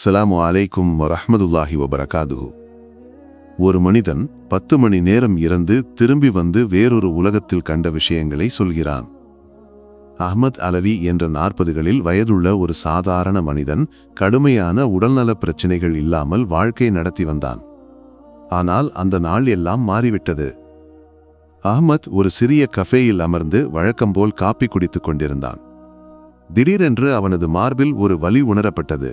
அஸ்ஸலாமு அலைக்கும் வரஹ்மத்துல்லாஹி வபரகாதுஹு. ஒரு மனிதன் 10 மணி நேரம் இறந்து திரும்பி வந்து வேறொரு உலகத்தில் கண்ட விஷயங்களை சொல்கிறான். அஹ்மத் அலவி என்ற 40களில் வயதுள்ள ஒரு சாதாரண மனிதன் கடுமையான உடல்நலப் பிரச்சினைகள் இல்லாமல் வாழ்க்கை நடத்தி வந்தான். ஆனால் அந்த நாள் எல்லாம் மாறிவிட்டது. அஹ்மத் ஒரு சிறிய கஃபேயில் அமர்ந்து வழக்கம்போல் காப்பி குடித்துக் கொண்டிருந்தான். திடீரென்று அவனது மார்பில் ஒரு வலி உணரப்பட்டது.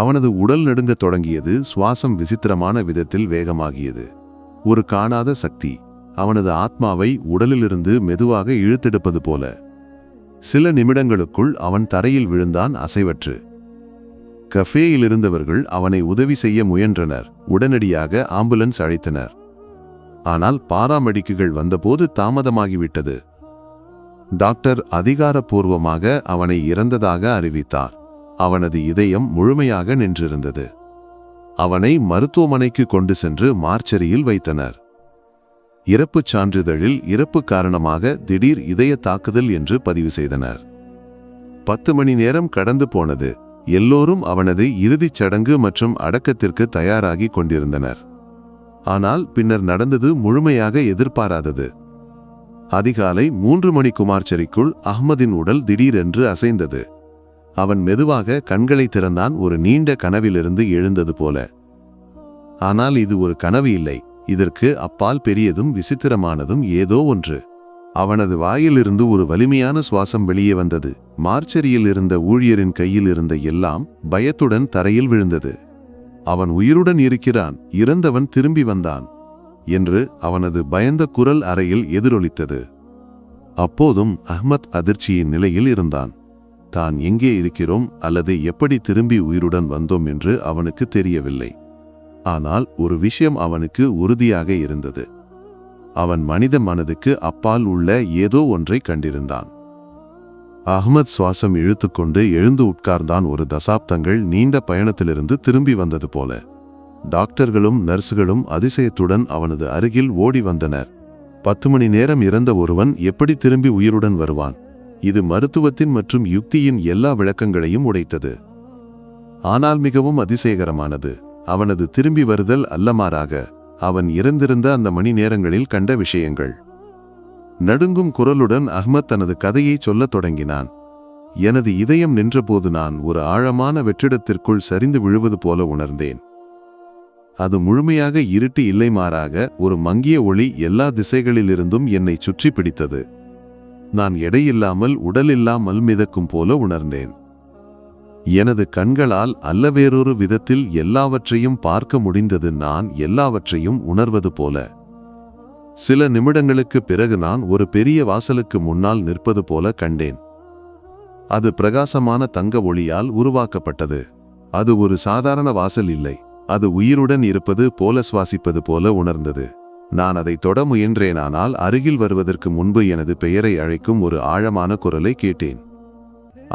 அவனது உடல் நடுங்கத் தொடங்கியது. சுவாசம் விசித்திரமான விதத்தில் வேகமாகியது. ஒரு காணாத சக்தி அவனது ஆத்மாவை உடலிலிருந்து மெதுவாக இழுத்தெடுப்பது போல. சில நிமிடங்களுக்குள் அவன் தரையில் விழுந்தான், அசைவற்று. கஃபேயில் இருந்தவர்கள் அவனை உதவி செய்ய முயன்றனர். உடனடியாக ஆம்புலன்ஸ் அழைத்தனர். ஆனால் பாராமெடிக்குகள் வந்தபோது தாமதமாகிவிட்டது. டாக்டர் அதிகாரப்பூர்வமாக அவனை இறந்ததாக அறிவித்தார். அவனது இதயம் முழுமையாக நின்றிருந்தது. அவனை மருத்துவமனைக்கு கொண்டு சென்று மார்ச்சரியில் வைத்தனர். இறப்புச் சான்றிதழில் இறப்பு காரணமாக திடீர் இதய தாக்குதல் என்று பதிவு செய்தனர். 10 மணி நேரம் கடந்து போனது. எல்லோரும் அவனது இறுதிச் சடங்கு மற்றும் அடக்கத்திற்கு தயாராகி கொண்டிருந்தனர். ஆனால் பின்னர் நடந்தது முழுமையாக எதிர்பாராதது. அதிகாலை 3 மணிக்கு மார்ச்சரிக்குள் அஹ்மதின் உடல் திடீரென்று அசைந்தது. அவன் மெதுவாக கண்களை திறந்தான், ஒரு நீண்ட கனவிலிருந்து எழுந்தது போல. ஆனால் இது ஒரு கனவு இல்லை. இதற்கு அப்பால் பெரியதும் விசித்திரமானதும் ஏதோ ஒன்று. அவனது வாயிலிருந்து ஒரு வலிமையான சுவாசம் வெளியே வந்தது. மார்ச்சரியில் இருந்த ஊழியரின் கையில் இருந்த எல்லாம் பயத்துடன் தரையில் விழுந்தது. அவன் உயிருடன் இருக்கிறான், இறந்தவன் திரும்பி வந்தான் என்று அவனது பயந்த குரல் அறையில் எதிரொலித்தது. அப்போதும் அஹ்மத் அதிர்ச்சியின் நிலையில் இருந்தான். தான் எங்கே இருக்கிறோம் அல்லது எப்படி திரும்பி உயிருடன் வந்தோம் என்று அவனுக்கு தெரியவில்லை. ஆனால் ஒரு விஷயம் அவனுக்கு உறுதியாக இருந்தது. அவன் மனித மனதுக்கு அப்பால் உள்ள ஏதோ ஒன்றை கண்டிருந்தான். அஹ்மத் சுவாசம் இழுத்துக்கொண்டு எழுந்து உட்கார்ந்தான். ஒரு தசாப்தங்கள் நீண்ட பயணத்திலிருந்து திரும்பி வந்தது போல. டாக்டர்களும் நர்சுகளும் அதிசயத்துடன் அவனது அருகில் ஓடி வந்தனர். 10 மணி நேரம் இறந்த ஒருவன் எப்படி திரும்பி உயிருடன் வருவான்? இது மருத்துவத்தின் மற்றும் யுக்தியின் எல்லா விளக்கங்களையும் உடைத்தது. ஆனால் மிகவும் அதிசயகரமானது அவனது திரும்பி வருதல் அல்ல, மாறாக அவன் இறந்திருந்த அந்த மணி நேரங்களில் கண்ட விஷயங்கள். நடுங்கும் குரலுடன் அஹ்மத் தனது கதையை சொல்லத் தொடங்கினான். எனது இதயம் நின்றபோது நான் ஒரு ஆழமான வெற்றிடத்திற்குள் சரிந்து விழுவது போல உணர்ந்தேன். அது முழுமையாக இருட்டு இல்லை, மாறாக ஒரு மங்கிய ஒளி எல்லா திசைகளிலிருந்தும் என்னை சுற்றி பிடித்தது. நான் எடையில்லாமல் உடலில்லாமல் மிதக்கும் போல உணர்ந்தேன். எனது கண்களால் அல்ல, வேறொரு விதத்தில் எல்லாவற்றையும் பார்க்க முடிந்தது. நான் எல்லாவற்றையும் உணர்வது போல. சில நிமிடங்களுக்கு பிறகு நான் ஒரு பெரிய வாசலுக்கு முன்னால் நிற்பது போல கண்டேன். அது பிரகாசமான தங்க ஒளியால் உருவாக்கப்பட்டது. அது ஒரு சாதாரண வாசல் இல்லை, அது உயிருடன் இருப்பது போல, சுவாசிப்பது போல உணர்ந்தது. நான் அதை தொட முயன்றேன், ஆனால் அருகில் வருவதற்கு முன்பு எனது பெயரை அழைக்கும் ஒரு ஆழமான குரலை கேட்டேன்.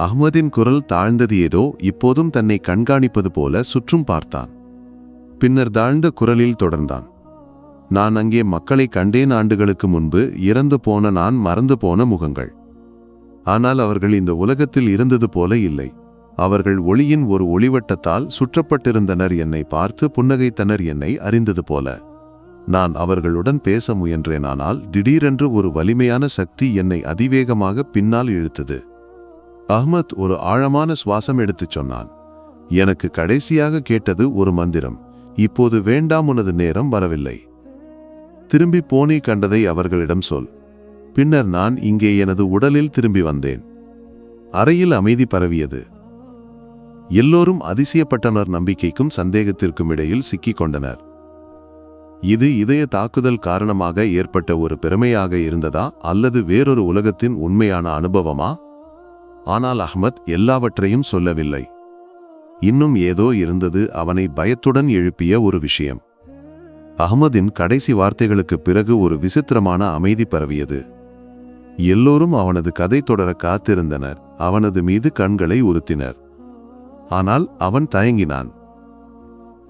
அஹ்மதின் குரல் தாழ்ந்தது, ஏதோ இப்போதும் தன்னை கண்காணிப்பது போல சுற்றும் பார்த்தான். பின்னர் தாழ்ந்த குரலில் தொடர்ந்தான். நான் அங்கே மக்களை கண்டேன், ஆண்டுகளுக்கு முன்பு இறந்து போன, நான் மறந்து போன முகங்கள். ஆனால் அவர்கள் இந்த உலகத்தில் இருந்தது போல இல்லை. அவர்கள் ஒளியின் ஒரு ஒளிவட்டத்தால் சுற்றப்பட்டிருந்தனர். என்னை பார்த்து புன்னகைத்தனர், என்னை அறிந்தது போல. நான் அவர்களுடன் பேச முயன்றேன், ஆனால் திடீரென்று ஒரு வலிமையான சக்தி என்னை அதிவேகமாக பின்னால் இழுத்தது. அஹ்மத் ஒரு ஆழமான சுவாசம் எடுத்துச் சொன்னான். எனக்கு கடைசியாக கேட்டது ஒரு மந்திரம். இப்போது வேண்டாம், உனது நேரம் வரவில்லை. திரும்பி போனி கண்டதை அவர்களிடம் சொல். பின்னர் நான் இங்கே எனது உடலில் திரும்பி வந்தேன். அறையில் அமைதி பரவியது. எல்லோரும் அதிசயப்பட்டனர். நம்பிக்கைக்கும் சந்தேகத்திற்கும் இடையில் சிக்கிக் கொண்டனர். இது இதய தாக்குதல் காரணமாக ஏற்பட்ட ஒரு பெருமையாக இருந்ததா அல்லது வேறொரு உலகத்தின் உண்மையான அனுபவமா? ஆனால் அஹ்மத் எல்லாவற்றையும் சொல்லவில்லை. இன்னும் ஏதோ இருந்தது, அவனை பயத்துடன் எழுப்பிய ஒரு விஷயம். அஹ்மதின் கடைசி வார்த்தைகளுக்கு பிறகு ஒரு விசித்திரமான அமைதி பரவியது. எல்லோரும் அவனது கதை தொடர காத்திருந்தனர். அவனது மீது கண்களை உறுத்தினர். ஆனால் அவன் தயங்கினான்.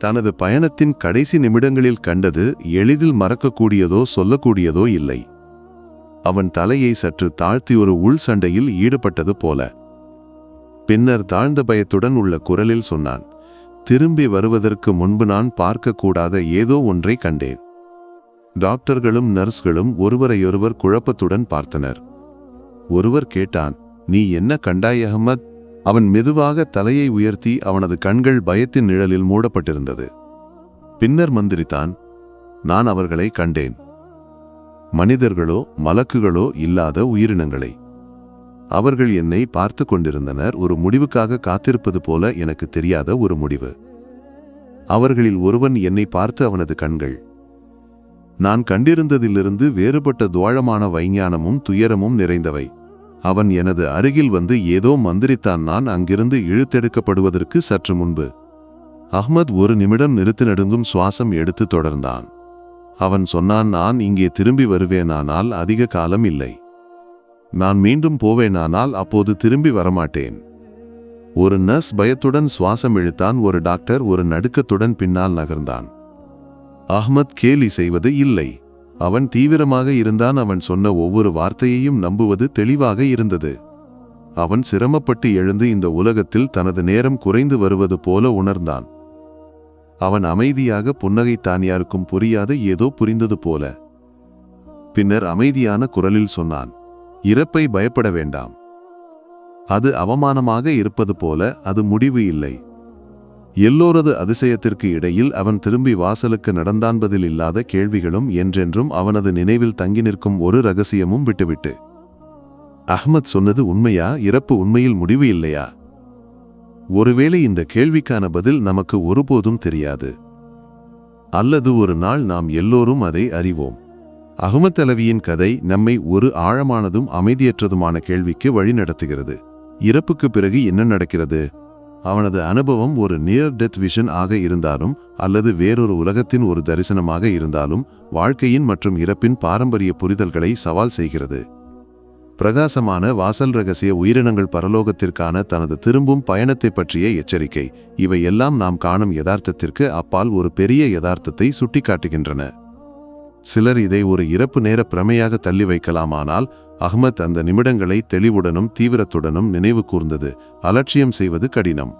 தனது பயணத்தின் கடைசி நிமிடங்களில் கண்டது எளிதில் மறக்கக்கூடியதோ சொல்லக்கூடியதோ இல்லை. அவன் தலையை சற்று தாழ்த்தி ஒரு உள் சண்டையில் ஈடுபட்டது போல. பின்னர் தாழ்ந்த பயத்துடன் உள்ள குரலில் சொன்னான், திரும்பி வருவதற்கு முன்பு நான் பார்க்கக்கூடாத ஏதோ ஒன்றை கண்டேன். டாக்டர்களும் நர்ஸ்களும் ஒருவரையொருவர் குழப்பத்துடன் பார்த்தனர். ஒருவர் கேட்டான், நீ என்ன கண்டாய் அஹ்மத்? அவன் மெதுவாக தலையை உயர்த்தி அவனது கண்கள் பயத்தின் நிழலில் மூடப்பட்டிருந்தது. பின்னர் மந்திரித்தான், நான் அவர்களை கண்டேன். மனிதர்களோ மலக்குகளோ இல்லாத உயிரினங்களை. அவர்கள் என்னை பார்த்து கொண்டிருந்தனர், ஒரு முடிவுக்காக காத்திருப்பது போல எனக்கு தெரியாத ஒரு முடிவு. அவர்களில் ஒருவன் என்னை பார்த்து அவனது கண்கள் நான் கண்டிருந்ததிலிருந்து வேறுபட்ட துவாழமான வைஞானமும் துயரமும் நிறைந்தவை. அவன் எனது அருகில் வந்து ஏதோ மந்திரித்தான். நான் அங்கிருந்து இழுத்தெடுக்கப்படுவதற்கு சற்று முன்பு. அஹ்மத் ஒரு நிமிடம் நிறுத்து நடுங்கும் சுவாசம் எடுத்து தொடர்ந்தான். அவன் சொன்னான், நான் இங்கே திரும்பி வருவேனானால் அதிக காலம் இல்லை. நான் மீண்டும் போவேனானால் அப்போது திரும்பி வரமாட்டேன். ஒரு நர்ஸ் பயத்துடன் சுவாசம் இழுத்தான். ஒரு டாக்டர் ஒரு நடுக்கத்துடன் பின்னால் நகர்ந்தான். அஹ்மத் கேலி செய்வது இல்லை. அவன் தீவிரமாக இருந்தான். அவன் சொன்ன ஒவ்வொரு வார்த்தையையும் நம்புவது தெளிவாக இருந்தது. அவன் சிரமப்பட்டு எழுந்து இந்த உலகத்தில் தனது நேரம் குறைந்து வருவது போல உணர்ந்தான். அவன் அமைதியாக புன்னகைத்தான், யாருக்கும் புரியாத ஏதோ புரிந்தது போல. பின்னர் அமைதியான குரலில் சொன்னான், இறப்பை பயப்பட வேண்டாம். அது அவமானமாக இருப்பது போல, அது முடிவு இல்லை. எல்லோரது அதிசயத்திற்கு இடையில் அவன் திரும்பி வாசலுக்கு நடந்தான்பதில் இல்லாத கேள்விகளும் என்றென்றும் அவனது நினைவில் தங்கி நிற்கும் ஒரு ரகசியமும் விட்டுவிட்டு. அஹ்மத் சொன்னது உண்மையா? இறப்பு உண்மையில் முடிவு இல்லையா? ஒருவேளை இந்த கேள்விக்கான பதில் நமக்கு ஒருபோதும் தெரியாது. அல்லது ஒரு நாள் நாம் எல்லோரும் அதை அறிவோம். அஹ்மத் அலவியின் கதை நம்மை ஒரு ஆழமானதும் அமைதியற்றதுமான கேள்விக்கு வழிநடத்துகிறது. இறப்புக்கு பிறகு என்ன நடக்கிறது? அவனது அனுபவம் ஒரு நியர் டெத் விஷன் ஆக இருந்தாலும் அல்லது வேறொரு உலகத்தின் ஒரு தரிசனமாக இருந்தாலும் வாழ்க்கையின் மற்றும் இறப்பின் பாரம்பரிய புரிதல்களை சவால் செய்கிறது. பிரகாசமான வாசல், ரகசிய உயிரினங்கள், பரலோகத்திற்கான தனது திரும்பும் பயணத்தை பற்றிய எச்சரிக்கை, இவை எல்லாம் நாம் காணும் யதார்த்தத்திற்கு அப்பால் ஒரு பெரிய யதார்த்தத்தை சுட்டிக்காட்டுகின்றன. சிலர் இதை ஒரு இறப்பு நேர பிரமையாக தள்ளி வைக்கலாமானால் அஹ்மத் அந்த நிமிடங்களை தெளிவுடனும் தீவிரத்துடனும் நினைவு கூர்ந்தது. அலட்சியம் செய்வது கடினம்.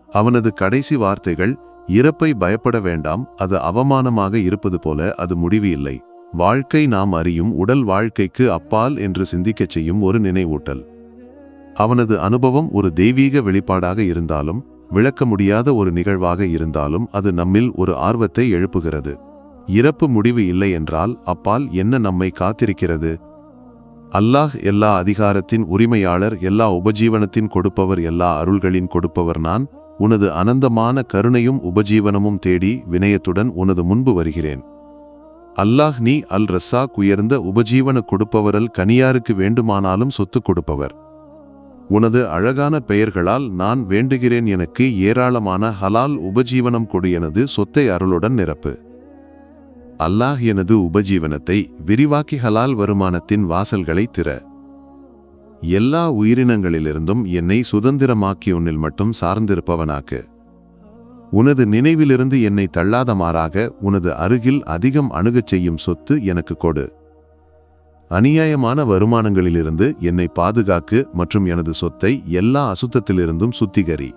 அவனது கடைசி வார்த்தைகள், இறப்பை பயப்பட வேண்டாம், அது அவமானமாக இருப்பது போல, அது முடிவு இல்லை. வாழ்க்கை நாம் அறியும் உடல் வாழ்க்கைக்கு அப்பால் என்று சிந்திக்கச் செய்யும் ஒரு நினைவூட்டல். அவனது அனுபவம் ஒரு தெய்வீக வெளிப்பாடாக இருந்தாலும், விளக்க முடியாத ஒரு நிகழ்வாக இருந்தாலும் அது நம்மில் ஒரு ஆர்வத்தை எழுப்புகிறது. இறப்பு முடிவு இல்லை என்றால் அப்பால் என்ன நம்மை காத்திருக்கிறது? அல்லாஹ் எல்லா அதிகாரத்தின் உரிமையாளர், எல்லா உபஜீவனத்தின் கொடுப்பவர், எல்லா அருள்களின் கொடுப்பவர். நான் உனது அனந்தமான கருணையும் உபஜீவனமும் தேடி வினயத்துடன் உனது முன்பு வருகிறேன். அல்லாஹ் நீ அல் ரஸ்ஸாக், உயர்ந்த உபஜீவன கொடுப்பவரல் கனியாருக்கு வேண்டுமானாலும் சொத்து கொடுப்பவர். உனது அழகான பெயர்களால் நான் வேண்டுகிறேன், எனக்கு ஏராளமான ஹலால் உபஜீவனம் கொடு, எனது சொத்தை அருளுடன் நிரப்பு. அல்லாஹ் எனது உபஜீவனத்தை விரிவாக்கி ஹலால் வருமானத்தின் வாசல்களை திற. எல்லா உயிரினங்களிலிருந்தும் என்னை சுதந்திரமாக்கி உன்னில் மட்டும் சார்ந்திருப்பவனாக்கு. உனது நினைவிலிருந்து என்னை தள்ளாதமாறாக உனது அருகில் அதிகம் அணுகச் செய்யும் சொத்து எனக்கு கொடு. அநியாயமான வருமானங்களிலிருந்து என்னை பாதுகாக்கு மற்றும் எனது சொத்தை எல்லா அசுத்தத்திலிருந்தும் சுத்திகரி.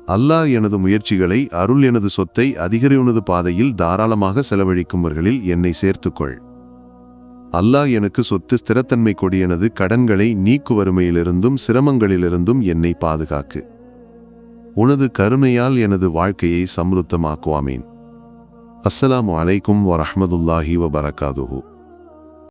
அல்லாஹ் எனது முயற்சிகளை அருள், எனது சொத்தை அதிகரியுனது பாதையில் தாராளமாக செலவழிக்கும்பவர்களில் என்னை சேர்த்துக்கொள். அல்லாஹ் எனக்கு சொத்து ஸ்திரத்தன்மை கொடி, எனது கடன்களை நீக்கு, வறுமையிலிருந்தும் சிரமங்களிலிருந்தும் என்னை பாதுகாக்கு. உனது கருணையால் எனது வாழ்க்கையை சம்ருத்தமாக்குவாமீன். அஸ்ஸலாமு அலைக்கும் வரஹ்மத்துல்லாஹி வபரகாதுஹு.